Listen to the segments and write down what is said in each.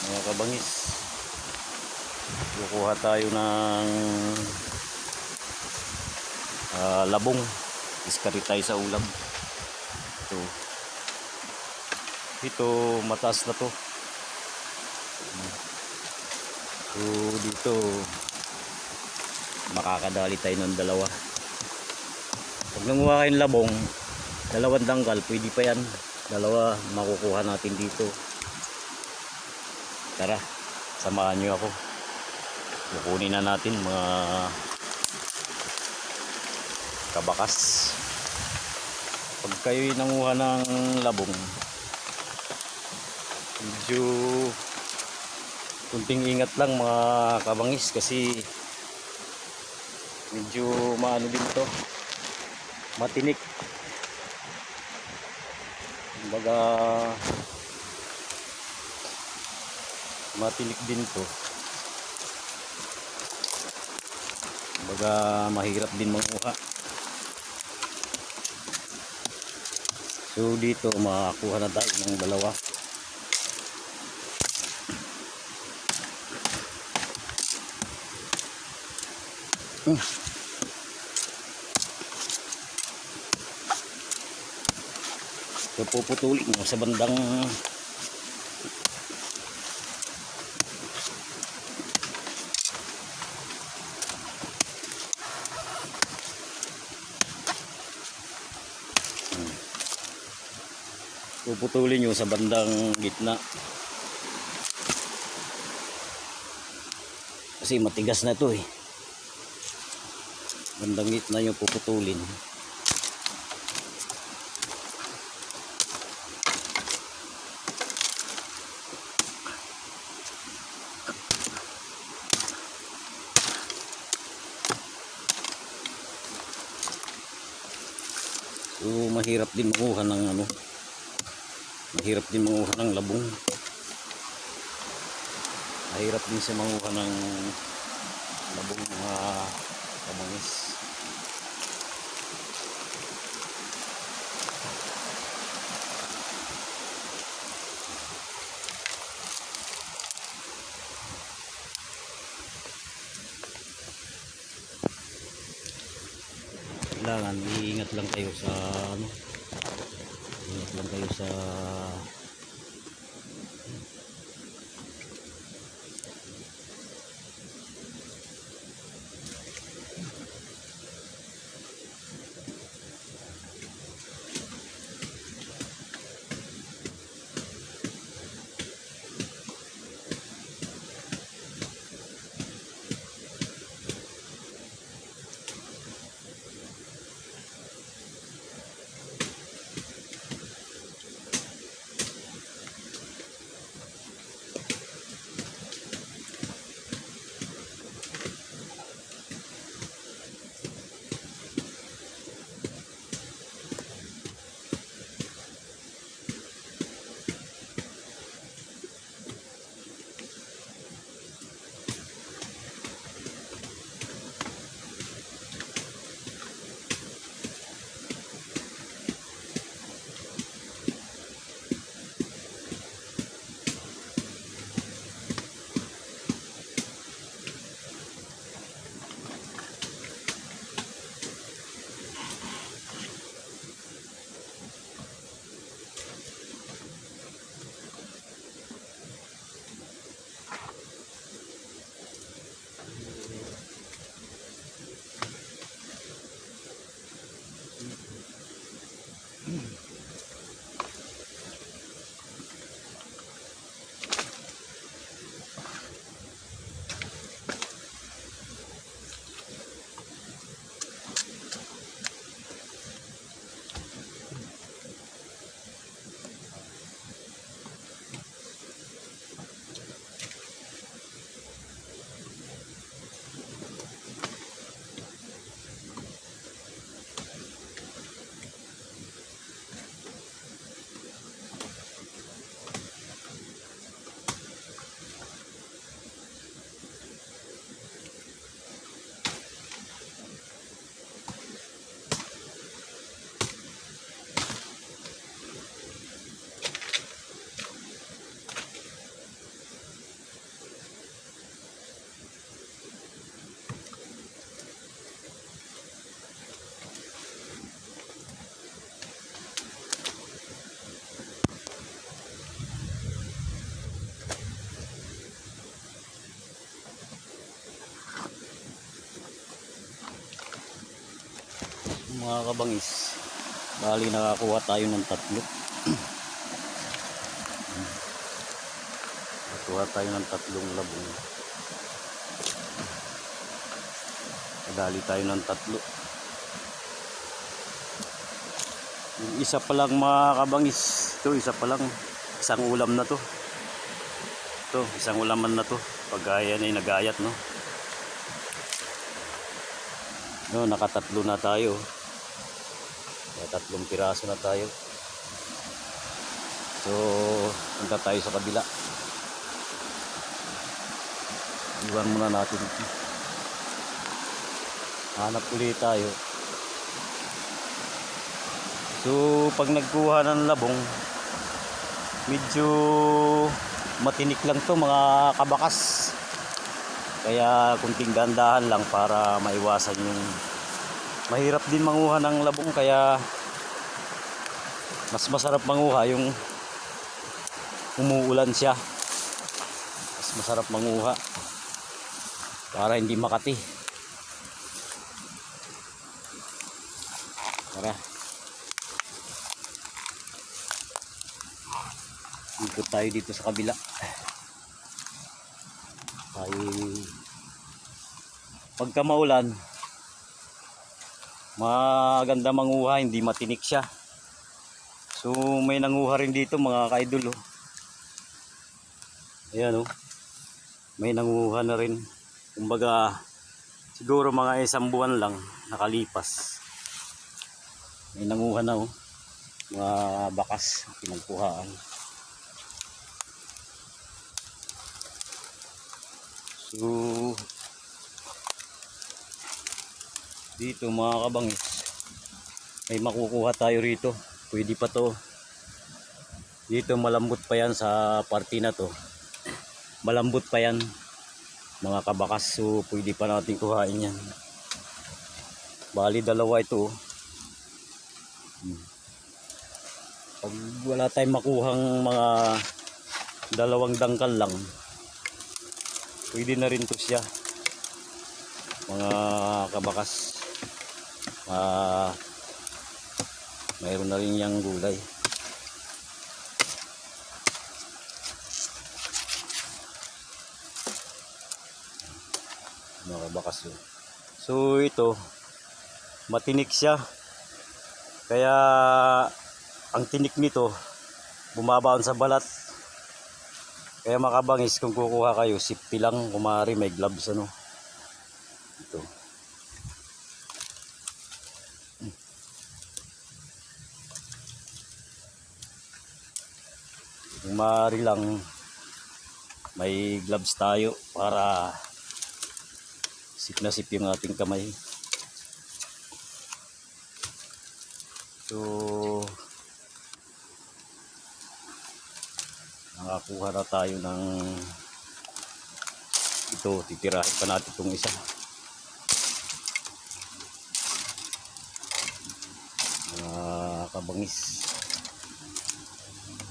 mga kabangis. Kukuha tayo ng labong. Iskari tayo sa ulam. Ito mataas na to. So dito makakadali tayo ng dalawa. Pag nanguha kayong labong, dalawang dangkal, pwede pa yan. Dalawa makukuha natin dito. Tara, samahan nyo ako. Kukunin na natin mga kabakas. Pag kayo'y nanguha ng labong, medyo kunting ingat lang mga kabangis, kasi medyo maano din to, matinik. Kumbaga matinik din to. Kumbaga mahirap din manguha. So dito makakuha na tayo ng dalawa. So puputulin mo sa bandang puputulin nyo sa bandang gitna, kasi matigas na ito eh. Bandang gitna nyo puputulin. So mahirap din manguha ng mahirap din manguha ng labong. Mahirap din sa manguha ng labong mga kabangis. Kailangan iingat lang kayo sa ingat lang kayo sa mga kabangis. Bali nakakuha tayo ng 3. Nakakuha tayo ng 3 labong. Nadali tayo ng 3. Yung isa pa lang mga kabangis. Ito isa pa lang. Isang ulam na to. Ito isang ulaman na to. Pag yan ay nagayat, no. No, nakatatlo na tayo. May 3 piraso na tayo. So, punta tayo sa kabila. Iwan muna natin. Hanap ulit tayo. So, pag nagkuha ng labong, medyo matinik lang to mga kabakas. Kaya kunting gandahan lang para maiwasan yung mahirap din manguha ng labong, kaya mas masarap manguha yung umuulan siya. Mas masarap manguha para hindi makati. Tara. Ikot tayo dito sa kabila. Pagka maulan, maganda manguha, hindi matinik siya. So may nanguha rin dito mga ka-idol, oh. Ayan, oh. May nanguha na rin. Kumbaga siguro mga 1 buwan lang nakalipas. May nanguha na, oh. Mga bakas pinagkuhaan. So dito mga kabangis, may makukuha tayo rito. Pwede pa to. Dito malambot pa yan sa parte na to. Malambot pa yan mga kabakas. So pwede pa natin kuhain yan. Bali 2 ito. Pag wala tayong makuhang mga 2 dangkal lang, pwede na rin to siya mga kabakas. Mayroon na rin yung gulay. Mga kabakas yun. So ito matinik siya, kaya ang tinik nito bumabaon sa balat. Kaya makabangis, kung kukuha kayo, safety lang. Kumari may gloves, ano. Ito. Kumari lang may gloves tayo para sip na sip yung ating kamay. So nakakuha na tayo ng ito. Titirahin pa natin itong isa. Kabangis,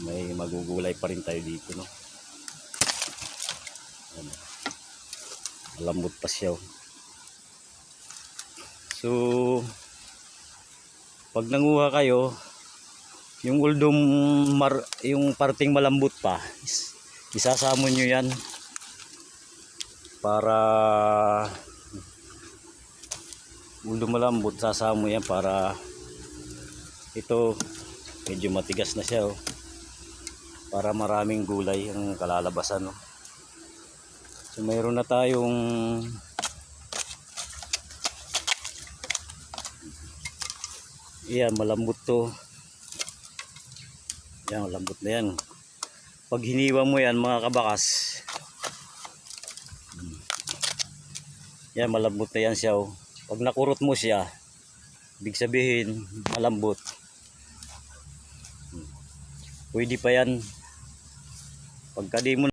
may magugulay pa rin tayo dito, no. Lambot pa siya. So pag nanguha kayo, yung yung parting malambot pa, isasamon nyo yan para uldom malambot. Sasamo yan para ito medyo matigas na siya, oh, para maraming gulay ang kalalabasan, oh. So mayroon na tayong malambot to. Yan, malambot na yan. Pag hiniwa mo yan mga kabakas, yan, malambot na yan siya, oh. Pag nakurot mo siya, ibig sabihin malambot. Pwede pa yan. Pagka di mo